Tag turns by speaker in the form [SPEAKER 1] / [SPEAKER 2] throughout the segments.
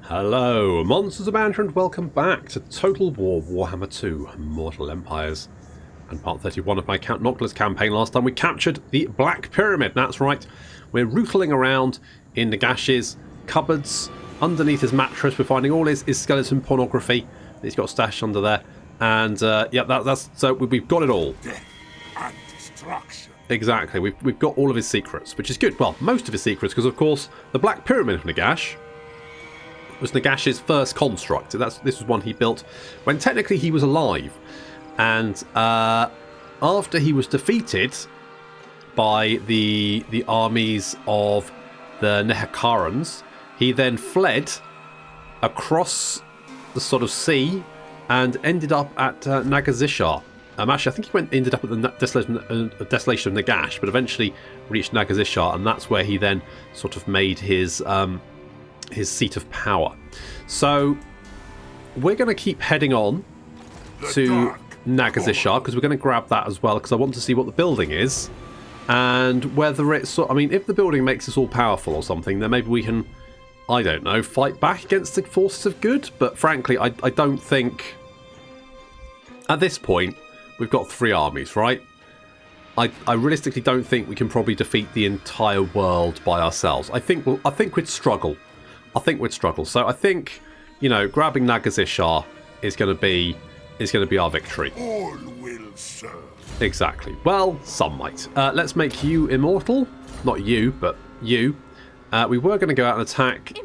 [SPEAKER 1] Hello, MonstersAbound, and welcome back to Total War Warhammer 2 Mortal Empires. And part 31 of my Count Noctilus campaign. Last time we captured the Black Pyrimid. That's right, we're rootling around in Nagash's cupboards. Underneath his mattress we're finding all his skeleton pornography that he's got stashed under there. And yeah, that's so we've got it all.
[SPEAKER 2] Death and destruction.
[SPEAKER 1] Exactly, we've got all of his secrets, which is good. Well, most of his secrets, because of course the Black Pyrimid of Nagash was Nagash's first construct. This was one he built when technically he was alive. And after he was defeated by the armies of the Nehakarans, he then fled across the sort of sea and ended up at Nagazishar. Actually, I think he ended up at the Desolation of Nagash, but eventually reached Nagazishar, and that's where he then sort of made his seat of power. So we're going to keep heading on to Nagazishar, because we're going to grab that as well, because I want to see what the building is and whether it's, I mean, if the building makes us all powerful or something, then maybe we can, I don't know, fight back against the forces of good. But frankly, I don't think at this point we've got 3 armies, right? I realistically don't think we can probably defeat the entire world by ourselves. I think we'd struggle. So I think, you know, grabbing Nagazishar is going to be our victory.
[SPEAKER 2] All will serve.
[SPEAKER 1] Exactly. Well, some might. Let's make you immortal. Not you, but you. We were going to go out and attack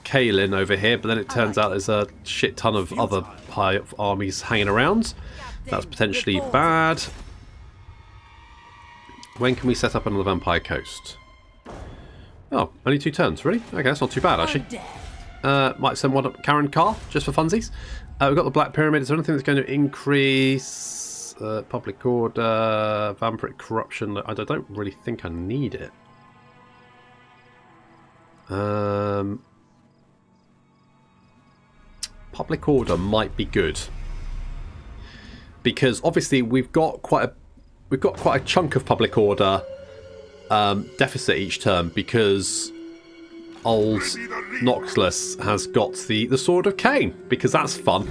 [SPEAKER 1] Kaelin over here, but then it turns out there's a shit ton of other high armies hanging around. That's potentially bad. When can we set up another Vampire Coast? Oh, only 2 turns, really? Okay, that's not too bad, actually. Might send one up Karen Carr, just for funsies. We've got the Black Pyrimid. Is there anything that's going to increase public order, vampiric corruption? I don't really think I need it. Public order might be good, because obviously we've got quite a chunk of public order deficit each turn, because old Noctilus has got the Sword of Cain, because that's fun.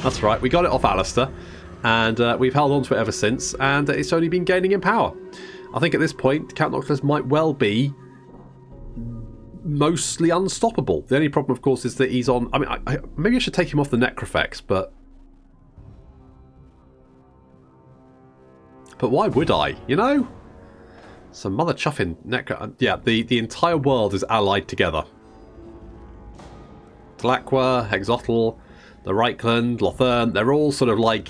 [SPEAKER 1] That's right, we got it off Alistair, and we've held on to it ever since, and it's only been gaining in power. I think at this point Count Noctilus might well be mostly unstoppable. The only problem, of course, is that he's on, I mean, maybe I should take him off the Necrofex, but why would I, you know? Some mother chuffing Necro. Yeah, the entire world is allied together. Tlaqua, Hexotl, the Reichland, Lothern, they're all sort of like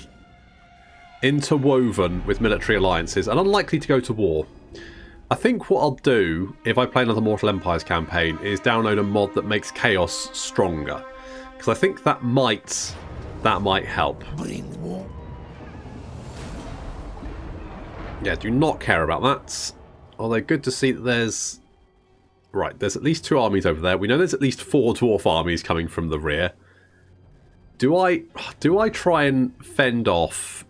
[SPEAKER 1] interwoven with military alliances and unlikely to go to war. I think what I'll do if I play another Mortal Empires campaign is download a mod that makes chaos stronger, because I think that might help. Yeah, do not care about that. Although good to see that there's at least 2 armies over there. We know there's at least 4 dwarf armies coming from the rear. Do I try and fend off,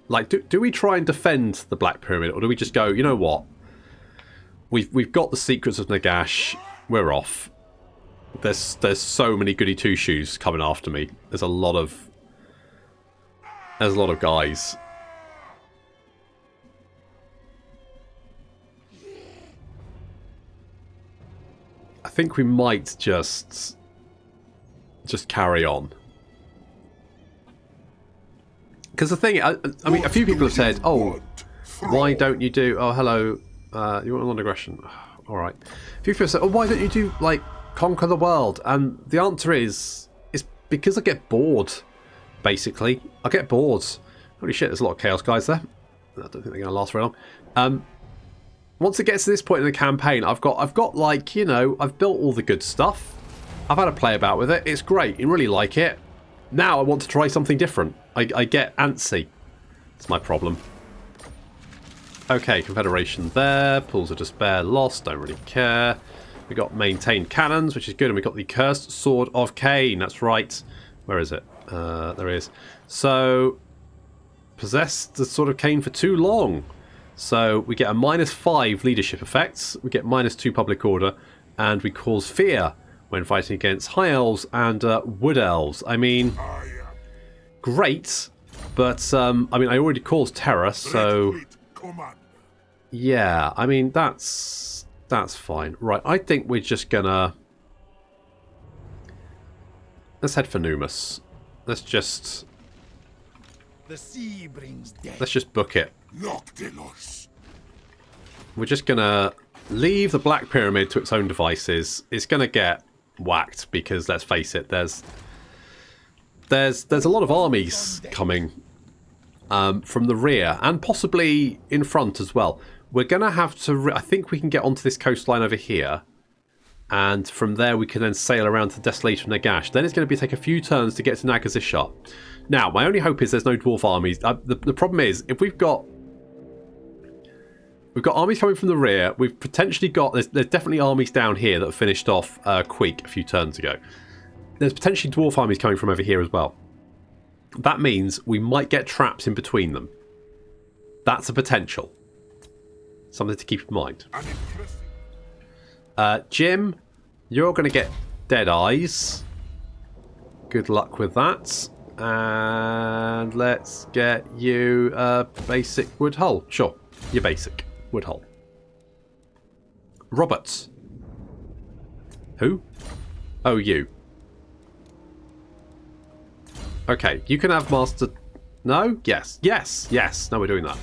[SPEAKER 1] like, do we try and defend the Black Pyrimid, or do we just go, you know what? We've got the secrets of Nagash. We're off. There's so many goody 2-shoes coming after me. There's a lot of guys. I think we might just carry on. Because the thing, I mean, a few people have said, oh, why don't you do, oh, hello, you want non-aggression? All right. A few people have said, oh, why don't you do, like, conquer the world? And the answer is, it's because I get bored, basically. I get bored. Holy shit, there's a lot of chaos guys there. I don't think they're going to last very long. Once it gets to this point in the campaign, I've got like, you know, I've built all the good stuff. I've had a play about with it. It's great. You really like it. Now I want to try something different. I get antsy. It's my problem. Okay, Confederation there. Pools of Despair lost. Don't really care. We got maintained cannons, which is good. And we got the Cursed Sword of Cain. That's right. Where is it? There it is. So, possessed the Sword of Cain for too long. So we get a -5 leadership effects, we get -2 public order, and we cause fear when fighting against High Elves and Wood Elves. I mean, great, but I mean, I already caused terror, so yeah, I mean, that's fine. Right, I think we're just gonna... Let's head for Numus. Let's just...
[SPEAKER 2] The sea brings death.
[SPEAKER 1] Let's just book it.
[SPEAKER 2] Noctilus.
[SPEAKER 1] We're just gonna leave the Black Pyrimid to its own devices. It's gonna get whacked because, let's face it, there's a lot of armies coming from the rear and possibly in front as well. We're gonna have to... I think we can get onto this coastline over here, and from there we can then sail around to Desolation Nagash. Then it's going to take a few turns to get to Nagazishar. Now, my only hope is there's no dwarf armies. The problem is, if we've got armies coming from the rear, we've potentially got... There's definitely armies down here that finished off Queek a few turns ago. There's potentially dwarf armies coming from over here as well. That means we might get traps in between them. That's a potential. Something to keep in mind. Jim, you're going to get dead eyes. Good luck with that. And let's get you a basic wood hull. Sure, your basic wood hull. Roberts. Who? Oh, you. Okay, you can have master... No? Yes. Yes. Yes. No, we're doing that.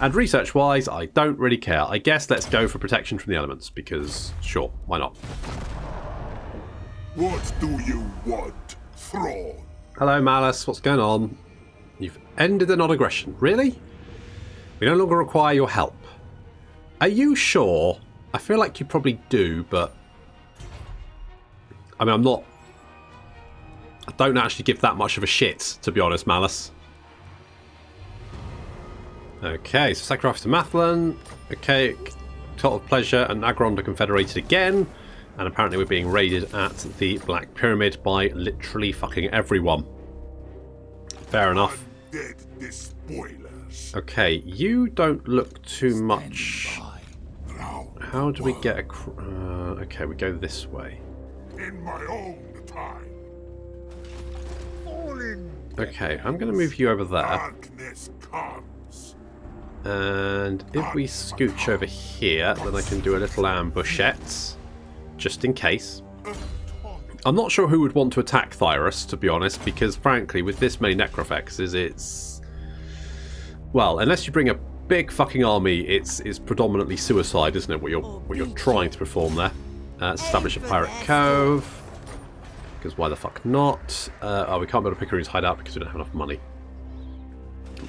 [SPEAKER 1] And research-wise, I don't really care. I guess let's go for protection from the elements, because, sure, why not?
[SPEAKER 2] What do you want, Thrall?
[SPEAKER 1] Hello, Malice. What's going on? You've ended the non-aggression. Really? We no longer require your help. Are you sure? I feel like you probably do, but... I mean, I'm not... I don't actually give that much of a shit, to be honest, Malice. Okay, so sacrifice to Mathlon. Okay, Cult of Pleasure and Agrond are confederated again. And apparently we're being raided at the Black Pyrimid by literally fucking everyone. Fair enough. Okay, you don't look too much... How do we get a... okay, we go this way.
[SPEAKER 2] In my own time.
[SPEAKER 1] Okay, I'm going to move you over there.
[SPEAKER 2] Darkness comes.
[SPEAKER 1] And if we scooch over here, then I can do a little ambushette. Just in case. I'm not sure who would want to attack Thyrus, to be honest, because frankly, with this many Necrofexes, it's... Well, unless you bring a big fucking army, it's predominantly suicide, isn't it? What you're trying to perform there. Establish a pirate cove. Because why the fuck not? Oh, we can't build a Piccaroon's hideout because we don't have enough money.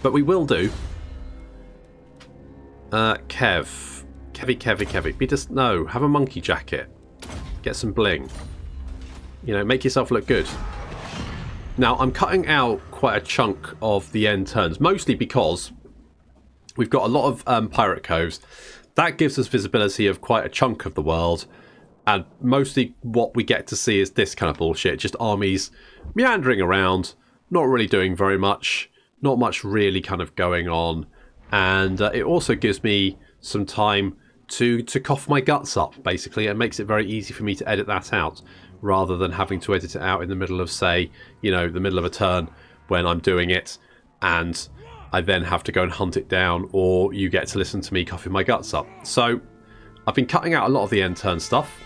[SPEAKER 1] But we will do. Kevy. Be just... No, have a monkey jacket. Get some bling. You know, make yourself look good. Now, I'm cutting out quite a chunk of the end turns, mostly because we've got a lot of pirate coves. That gives us visibility of quite a chunk of the world, and mostly what we get to see is this kind of bullshit, just armies meandering around, not really doing very much, not much really kind of going on, and it also gives me some time to cough my guts up, basically. It makes it very easy for me to edit that out, rather than having to edit it out in the middle of, say, you know, the middle of a turn when I'm doing it, and I then have to go and hunt it down, or you get to listen to me coughing my guts up. So, I've been cutting out a lot of the end turn stuff.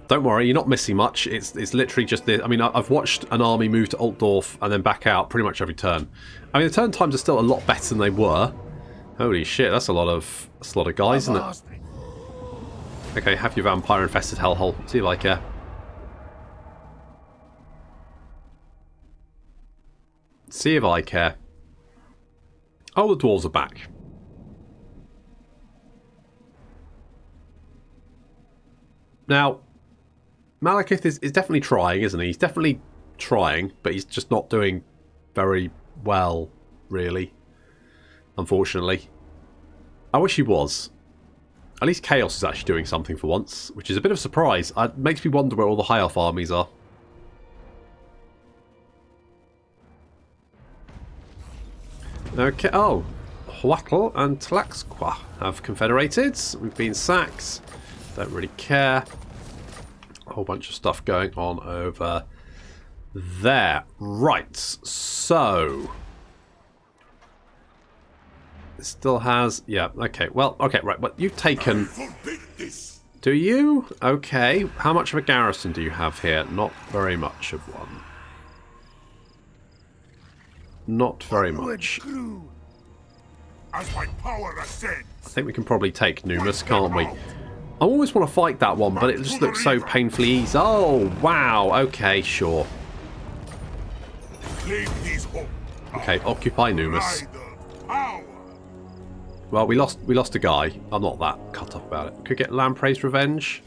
[SPEAKER 1] Don't worry, you're not missing much. It's literally just this. I mean, I've watched an army move to Altdorf and then back out pretty much every turn. I mean, the turn times are still a lot better than they were. Holy shit, that's a lot of guys, isn't it? Okay, have your vampire-infested hellhole. See if I care. See if I care. Oh, the dwarves are back. Now, Malekith is definitely trying, isn't he? He's definitely trying, but he's just not doing very well, really. Unfortunately. I wish he was. At least Chaos is actually doing something for once, which is a bit of a surprise. It makes me wonder where all the High Elf armies are. Okay, oh. Huatl and Tlaxqua have confederated. We've been sacked. Don't really care. a whole bunch of stuff going on over there. Right, so it still has, yeah, okay, well, okay, right, but you've taken, do you? Okay, how much of a garrison do you have here? Not very much of one. Not very much.
[SPEAKER 2] As my power ascends.
[SPEAKER 1] I think we can probably take Numus, can't we? I always want to fight that one, but it just looks so painfully easy. Oh, wow, okay, sure. Okay, occupy Numus. Well, we lost a guy. I'm not that cut up about it. Could get Lamprey's Revenge.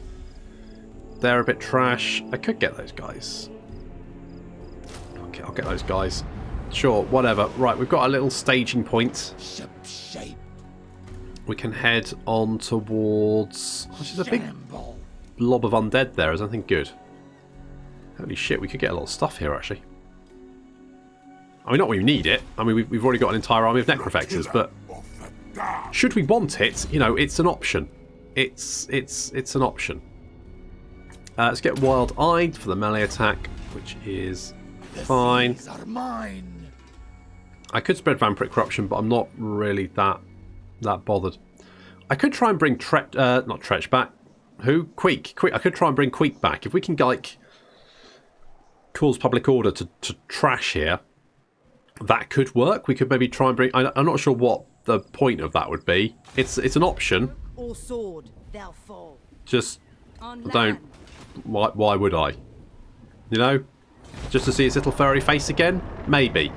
[SPEAKER 1] They're a bit trash. I could get those guys. Okay, I'll get those guys. Sure, whatever. Right, we've got a little staging point. We can head on towards... Oh, there's a big blob of undead there. Is anything good? Holy shit, we could get a lot of stuff here, actually. I mean, not when we need it. I mean, we've already got an entire army of Necrofexes, but... should we want it, you know, it's an option. It's an option. Let's get Wild-Eyed for the melee attack, which is fine. I could spread Vampiric Corruption, but I'm not really that bothered. I could try and bring not Tretch back. Who? Queek. I could try and bring Queek back. If we can, like, cause public order to trash here, that could work. We could maybe try and bring... I'm not sure what the point of that would be. It's an option.
[SPEAKER 3] Or sword, thou fall.
[SPEAKER 1] Just don't... Why would I? You know? Just to see its little furry face again? Maybe.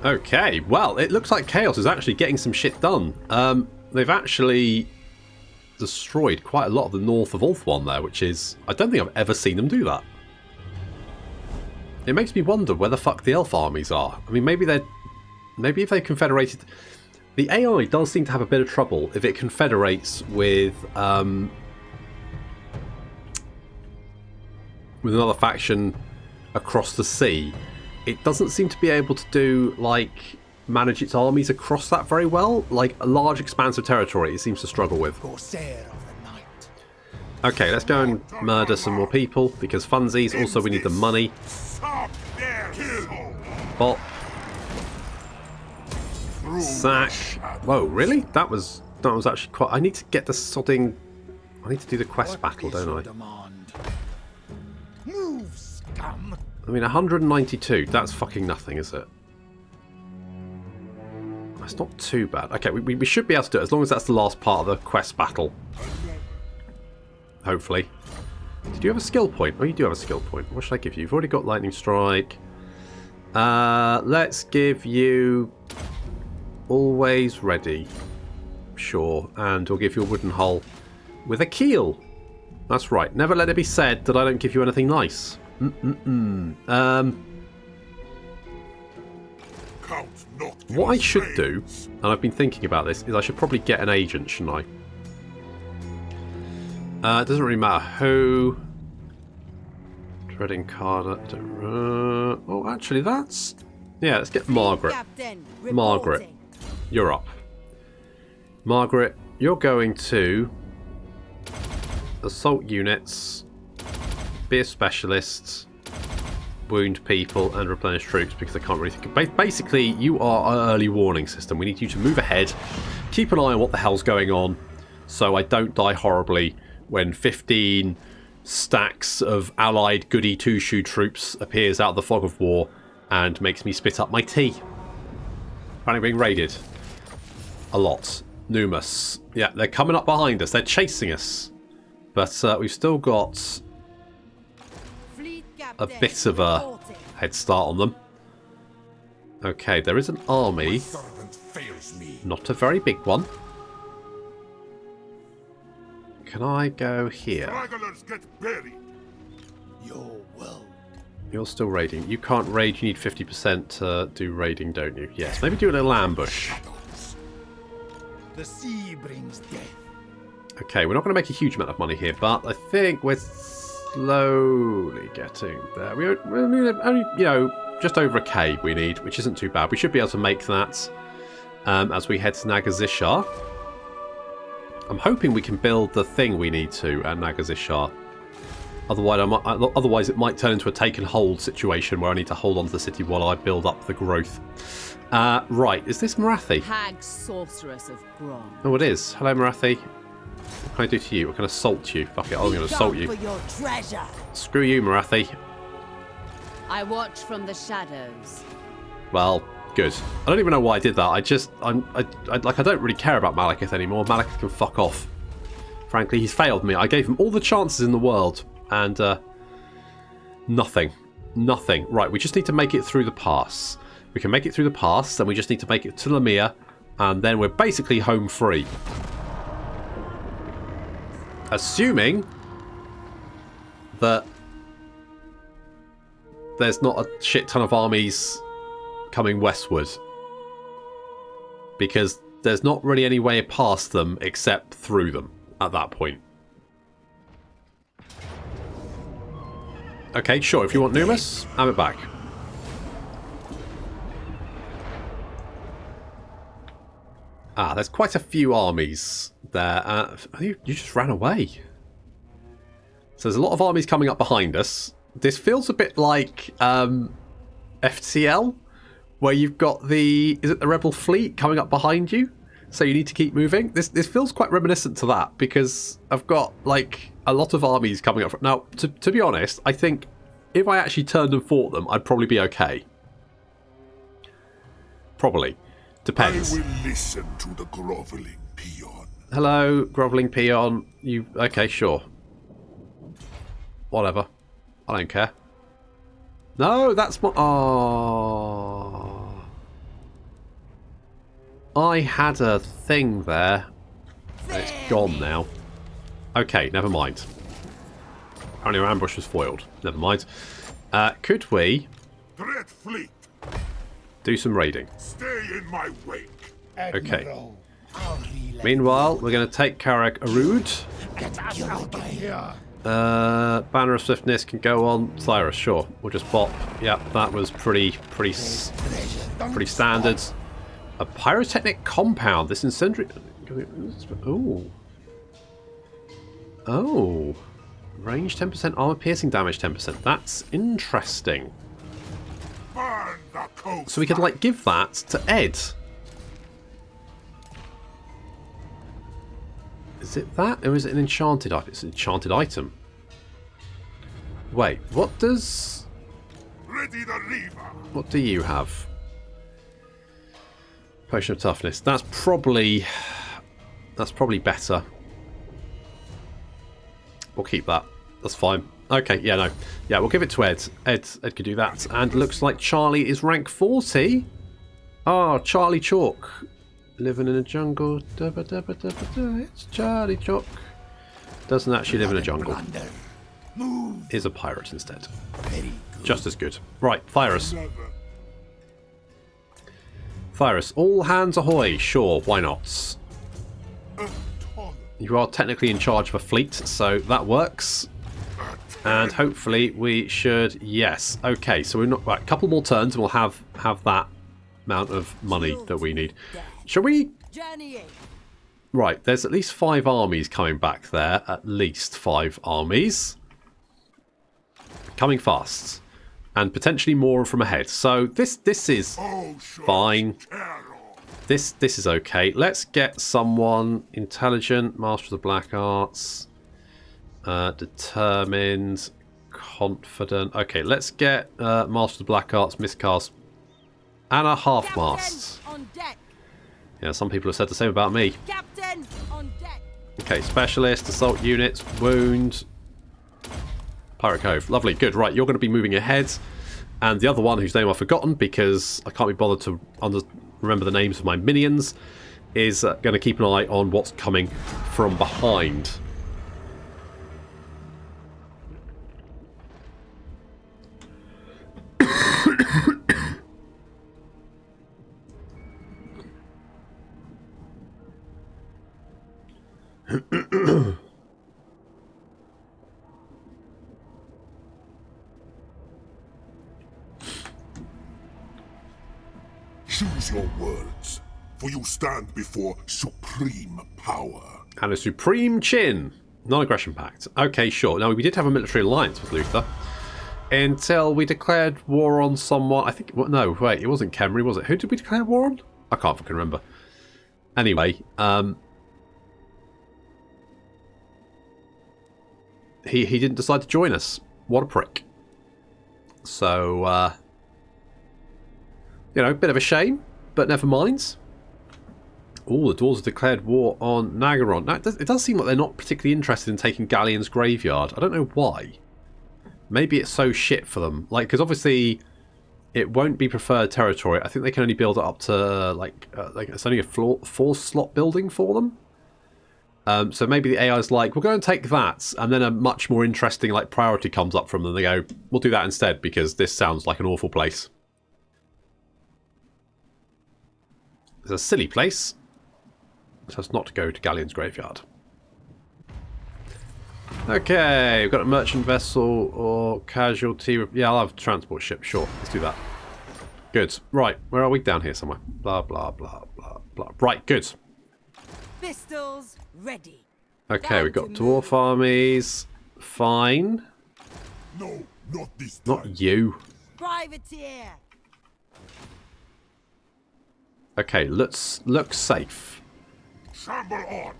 [SPEAKER 1] Okay, well, it looks like Chaos is actually getting some shit done. They've actually destroyed quite a lot of the north of Ulthuan there, which is... I don't think I've ever seen them do that. It makes me wonder where the fuck the elf armies are. I mean, maybe they're... Maybe if they confederated... The AI does seem to have a bit of trouble if it confederates with another faction across the sea. It doesn't seem to be able to do, like, manage its armies across that very well. Like, a large expanse of territory it seems to struggle with. Okay, let's go and murder some more people, because funsies. Also, we need the money. Bot. Sack. Whoa, really? That was actually quite... I need to get the sodding... I need to do the quest battle, don't I?
[SPEAKER 3] Move, scum.
[SPEAKER 1] I mean, 192. That's fucking nothing, is it? That's not too bad. Okay, we should be able to do it, as long as that's the last part of the quest battle. Hopefully. Did you have a skill point? Oh, you do have a skill point. What should I give you? You've already got Lightning Strike. Let's give you... Always Ready. Sure. And we'll give you a wooden hull with a keel. That's right. Never let it be said that I don't give you anything nice. What I should do, and I've been thinking about this, is I should probably get an agent, shouldn't I? It doesn't really matter who. Dreading Carter. Oh, actually, that's... Yeah, let's get Margaret. Margaret, you're up. Margaret, you're going to assault units, be a specialist, wound people, and replenish troops, because I can't really think of... Basically, you are an early warning system. We need you to move ahead, keep an eye on what the hell's going on, so I don't die horribly when 15 stacks of allied goody two-shoe troops appears out of the fog of war and makes me spit up my tea. Apparently being raided. A lot. Numus. Yeah, they're coming up behind us. They're chasing us. But we've still got a bit of a head start on them. Okay, there is an army. Not a very big one. Can I go here? You're still raiding. You can't raid. You need 50% to do raiding, don't you? Yes. Maybe do a little ambush.
[SPEAKER 3] The sea brings death.
[SPEAKER 1] Okay, we're not going to make a huge amount of money here, but I think we're slowly getting there. We're only, you know, just over a K we need, which isn't too bad. We should be able to make that as we head to Nagazishar. I'm hoping we can build the thing we need to at Nagazishar. Otherwise, it might turn into a take and hold situation where I need to hold on to the city while I build up the growth. Right, is this Marathi?
[SPEAKER 4] Hag sorceress of Bron.
[SPEAKER 1] Oh, it is. Hello, Marathi. What can I do to you? I can assault you. Fuck it, I'm going to assault you.
[SPEAKER 3] For your treasure.
[SPEAKER 1] Screw you, Marathi.
[SPEAKER 4] I watch from the shadows.
[SPEAKER 1] Well, good. I don't even know why I did that. I don't really care about Malekith anymore. Malekith can fuck off. Frankly, he's failed me. I gave him all the chances in the world, and nothing. Nothing. Right, we just need to make it through the pass. We can make it through the pass, then we just need to make it to Lamia, and then we're basically home free. Assuming that there's not a shit ton of armies coming westward. Because there's not really any way past them except through them at that point. Okay, sure, if you want Numus, have it back. Ah, there's quite a few armies there. You just ran away. So there's a lot of armies coming up behind us. This feels a bit like FTL, where you've got the Rebel fleet coming up behind you, so you need to keep moving. This feels quite reminiscent to that, because I've got like a lot of armies coming up. Now, to be honest, I think if I actually turned and fought them, I'd probably be okay. Probably. Depends.
[SPEAKER 2] I will listen to the groveling peon.
[SPEAKER 1] Hello, groveling peon. You okay? Sure. Whatever. I don't care. No, that's my... Oh. I had a thing there. It's gone now. Okay, never mind. Apparently our ambush was foiled. Never mind. Could we...
[SPEAKER 2] Dread fleet,
[SPEAKER 1] do some raiding?
[SPEAKER 2] stay in my wake.
[SPEAKER 1] Okay.
[SPEAKER 3] Admiral, I'll relay.
[SPEAKER 1] Meanwhile, we're going to take Karak Arud.
[SPEAKER 3] Get us out of here.
[SPEAKER 1] Banner of Swiftness can go on Cyrus, sure. We'll just pop. Yep, that was pretty standard. A pyrotechnic compound. This incendiary. Ooh. Oh. Range 10%, armor piercing damage 10%. That's interesting.
[SPEAKER 2] Burn the coast.
[SPEAKER 1] So we could like give that to Ed. Is it that, or is it an enchanted item? It's an enchanted item. Wait, what does...
[SPEAKER 2] Ready the reaver.
[SPEAKER 1] What do you have? Potion of toughness. That's probably better. We'll keep that. That's fine. Okay, yeah, no. Yeah, we'll give it to Ed. Ed could do that. And looks like Charlie is rank 40. Oh, Charlie Chalk. Living in a jungle. It's Charlie Chalk. Doesn't actually live in a jungle. Is a pirate instead. Just as good. Right, Thyrus. Thyrus, all hands ahoy. Sure, why not? You are technically in charge of a fleet, so that works. And hopefully we should... Yes. Okay, so we're not... Right, a couple more turns and we'll have that amount of money that we need. Shall we... Right, there's at least 5 armies coming back there. At least 5 armies. Coming fast. And potentially more from ahead. So this is fine. This is okay. Let's get someone intelligent, master of the black arts, determined, confident. Okay, let's get master of the black arts, miscast, and a half mast. Yeah, some people have said the same about me.
[SPEAKER 4] Captain on deck.
[SPEAKER 1] Okay, specialist, assault units, wound, pirate cove. Lovely, good. Right, you're going to be moving ahead. And the other one, whose name I've forgotten because I can't be bothered to remember the names of my minions, is going to keep an eye on what's coming from behind.
[SPEAKER 2] Choose your words, for you stand before supreme power.
[SPEAKER 1] And a supreme chin. Non-aggression pact. Okay, sure. Now, we did have a military alliance with Luther until we declared war on someone. I think... Well, no, wait. It wasn't Khemri, was it? Who did we declare war on? I can't fucking remember. Anyway, he didn't decide to join us. What a prick. So, you know, a bit of a shame, but never mind. Oh, the Dwarves have declared war on Nagaron. Now, it does seem like they're not particularly interested in taking Galleon's graveyard. I don't know why. Maybe it's so shit for them. Like, because obviously it won't be preferred territory. I think they can only build it up to, like it's only a 4-slot building for them. So maybe the AI's like, we'll go and take that. And then a much more interesting, like, priority comes up from them. They go, we'll do that instead because this sounds like an awful place. It's a silly place. So it's not to go to Galleon's graveyard. Okay, we've got a merchant vessel or casualty. Yeah, I'll have a transport ship. Sure, let's do that. Good. Right, where are we? Down here somewhere. Blah, blah, blah, blah, blah. Right, good.
[SPEAKER 4] Pistols ready.
[SPEAKER 1] Okay, we've got dwarf armies. Fine.
[SPEAKER 2] No, not this time.
[SPEAKER 1] Not you.
[SPEAKER 4] Privateer.
[SPEAKER 1] Okay, let's look safe.
[SPEAKER 2] Shamble on.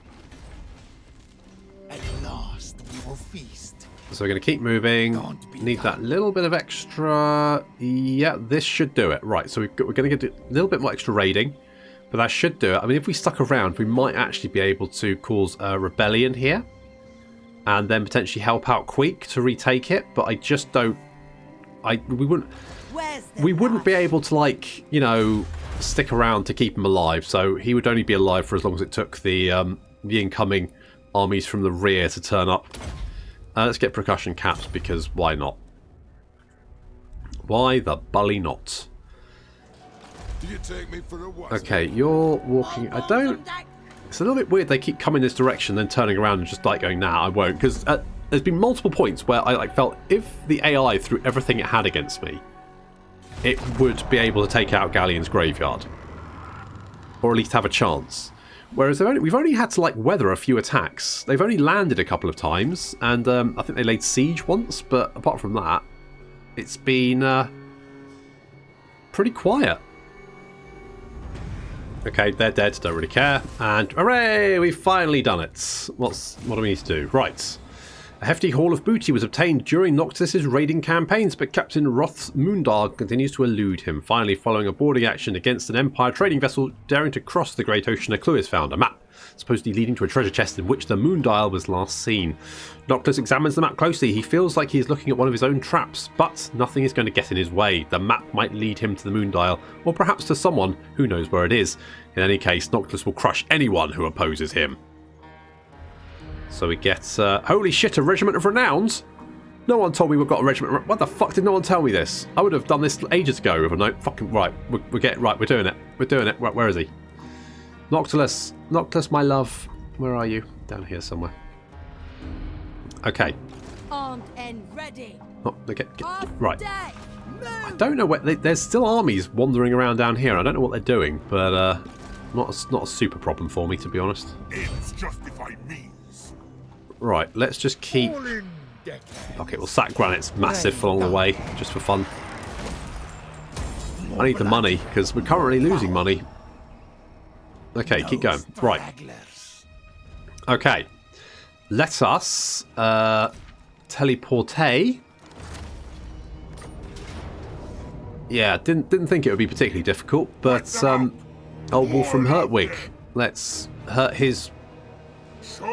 [SPEAKER 3] At last we will feast.
[SPEAKER 1] So we're going to keep moving. Need that little bit of extra. Yeah, this should do it. Right, so we're going to get a little bit more extra raiding. But that should do it. I mean, if we stuck around, we might actually be able to cause a rebellion here. And then potentially help out Queek to retake it. But I just don't... We wouldn't be able to, like, you know, stick around to keep him alive. So he would only be alive for as long as it took the incoming armies from the rear to turn up. Let's get percussion caps because why not? Why the bully not?
[SPEAKER 2] Do you take me for a what?
[SPEAKER 1] Okay, you're walking. I don't. It's a little bit weird. They keep coming this direction, then turning around and just like going, "Nah, I won't." Because there's been multiple points where I like felt if the AI threw everything it had against me, it would be able to take out Galleon's graveyard, or at least have a chance. Whereas we've only had to like weather a few attacks. They've only landed a couple of times, and I think they laid siege once. But apart from that, it's been pretty quiet. Okay, they're dead. Don't really care. And hooray, we've finally done it. What do we need to do? Right. A hefty haul of booty was obtained during Noctilus's raiding campaigns, but Captain Roth's Moondar continues to elude him. Finally, following a boarding action against an Empire trading vessel daring to cross the Great Ocean, a clue is found. A map, supposedly leading to a treasure chest in which the Moondial was last seen. Noctilus examines the map closely. He feels like he is looking at one of his own traps, but nothing is going to get in his way. The map might lead him to the Moondial, or perhaps to someone who knows where it is. In any case, Noctilus will crush anyone who opposes him. So we get, holy shit, a regiment of renowns? No one told me we've got a regiment. What the fuck did no one tell me this? I would have done this ages ago if I know. Fucking right, we're doing it. We're doing it. Where is he? Noctilus, my love. Where are you? Down here somewhere. Okay.
[SPEAKER 4] Armed and ready.
[SPEAKER 1] Oh, right. I don't know where. There's still armies wandering around down here. I don't know what they're doing, but not a super problem for me, to be honest.
[SPEAKER 2] Ends justify means.
[SPEAKER 1] Right, let's just keep... Okay, we'll sack Granite's massive along the way, just for fun. I need the money, because we're currently losing money. Okay, keep going. Right. Okay. Let us teleporte. Yeah, didn't think it would be particularly difficult, but old Wolf from Hurtwig. Let's hurt his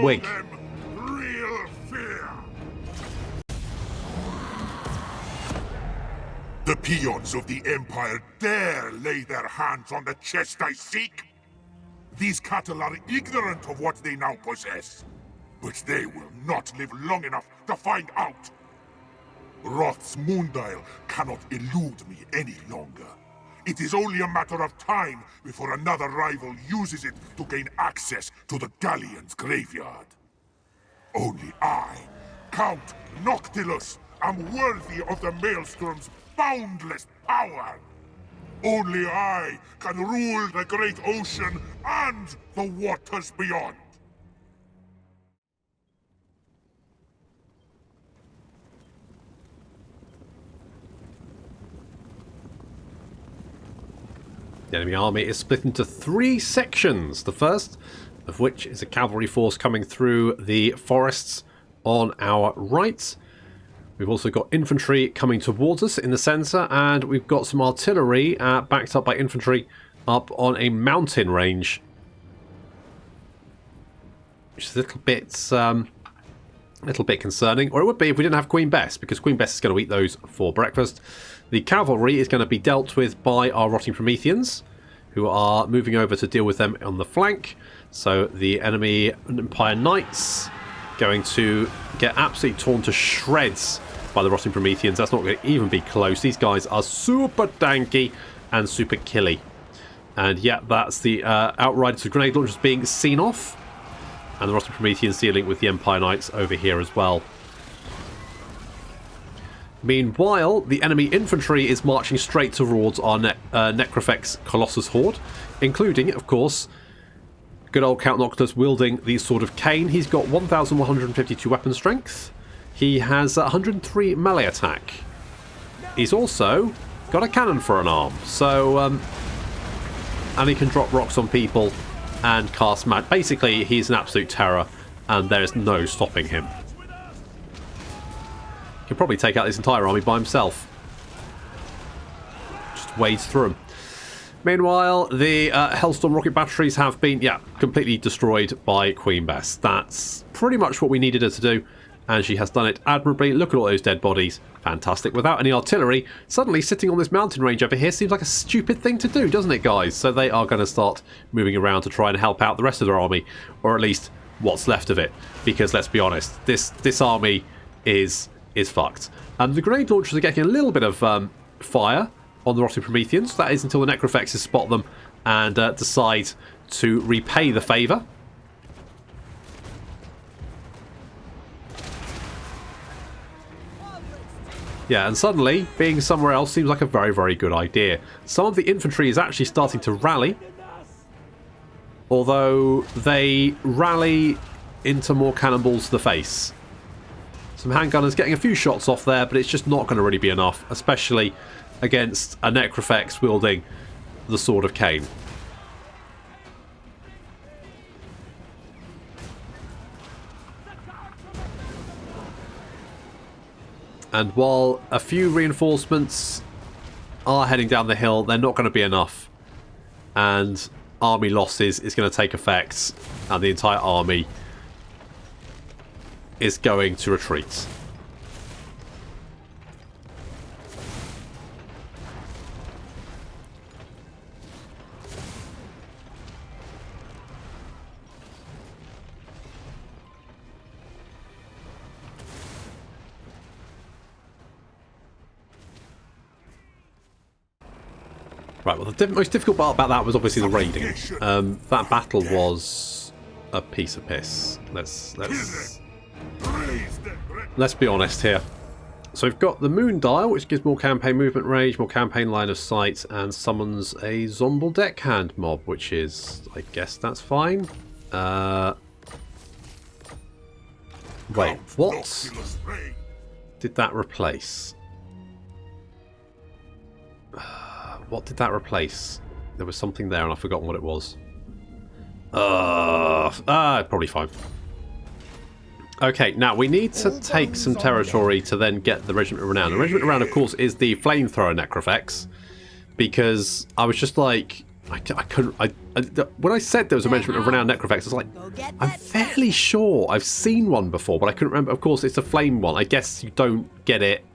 [SPEAKER 1] wig.
[SPEAKER 2] Real fear. The peons of the Empire dare lay their hands on the chest I seek. These cattle are ignorant of what they now possess, but they will not live long enough to find out. Roth's Moondial cannot elude me any longer. It is only a matter of time before another rival uses it to gain access to the Galleon's graveyard. Only I, Count Noctilus, am worthy of the Maelstrom's boundless power. Only I can rule the Great Ocean and the waters beyond.
[SPEAKER 1] The enemy army is split into 3 sections. The first of which is a cavalry force coming through the forests on our right. We've also got infantry coming towards us in the centre, and we've got some artillery backed up by infantry up on a mountain range, which is a little bit concerning. Or it would be if we didn't have Queen Bess, because Queen Bess is going to eat those for breakfast. The cavalry is going to be dealt with by our Rotting Prometheans, who are moving over to deal with them on the flank. So the enemy Empire Knights going to get absolutely torn to shreds by the Rotting Prometheans. That's not going to even be close. These guys are super tanky and super killy. And yeah, that's the Outriders of Grenade Launchers being seen off. And the Rotting Prometheans dealing with the Empire Knights over here as well. Meanwhile, the enemy infantry is marching straight towards our Necrofex Colossus Horde, including, of course, good old Count Noctilus wielding the Sword of Cain. He's got 1,152 weapon strength. He has 103 melee attack. He's also got a cannon for an arm. So, and he can drop rocks on people and cast magic. Basically, he's an absolute terror, and there is no stopping him. He can probably take out this entire army by himself. Just wades through them. Meanwhile, the Hellstorm rocket batteries have been, completely destroyed by Queen Bess. That's pretty much what we needed her to do, and she has done it admirably. Look at all those dead bodies. Fantastic. Without any artillery, suddenly sitting on this mountain range over here seems like a stupid thing to do, doesn't it, guys? So they are going to start moving around to try and help out the rest of their army, or at least what's left of it. Because let's be honest, this army is fucked. The grenade launchers are getting a little bit of fire on the Rotting Prometheans. That is until the Necrofexes spot them and decide to repay the favour. Yeah, and suddenly, being somewhere else seems like a very, very good idea. Some of the infantry is actually starting to rally, although they rally into more cannonballs to the face. Some handgunners getting a few shots off there, but it's just not going to really be enough, especially against a Necrofex wielding the Sword of Cain. And while a few reinforcements are heading down the hill, they're not going to be enough. And army losses is going to take effect, and the entire army is going to retreat. Right, well, the most difficult part about that was obviously the raiding. That battle was a piece of piss. Let's be honest here. So we've got the Moon Dial, which gives more campaign movement range, more campaign line of sight, and summons a Zomble Deckhand mob, which is, I guess that's fine. Wait, what did that replace? What did that replace? There was something there and I've forgotten what it was. Probably fine. Okay, now we need to take some territory to then get the Regiment of Renown. The Regiment of Renown, of course, is the flamethrower Necrofex. Because I was just like, when I said there was a Regiment of Renown Necrofex, I was like, I'm fairly sure I've seen one before, but I couldn't remember. Of course, it's a flame one. I guess you don't get it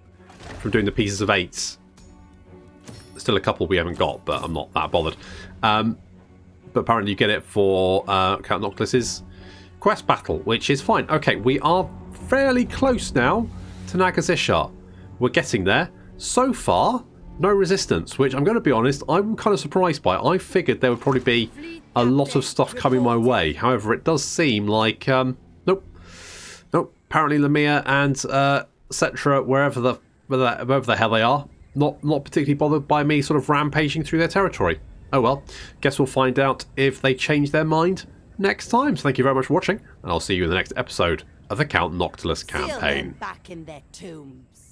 [SPEAKER 1] from doing the pieces of 8. Still a couple we haven't got, but I'm not that bothered. But apparently you get it for Count Noctilus's quest battle, which is fine. Okay, we are fairly close now to Nagazishar. We're getting there. So far, no resistance, which I'm going to be honest, I'm kind of surprised by. I figured there would probably be a lot of stuff coming my way. However, it does seem like, nope. Apparently Lamia and Cetra, wherever the hell they are, not particularly bothered by me sort of rampaging through their territory. Oh well, guess we'll find out if they change their mind next time. So thank you very much for watching, and I'll see you in the next episode of the Count Noctilus Campaign.
[SPEAKER 4] Back in their tombs.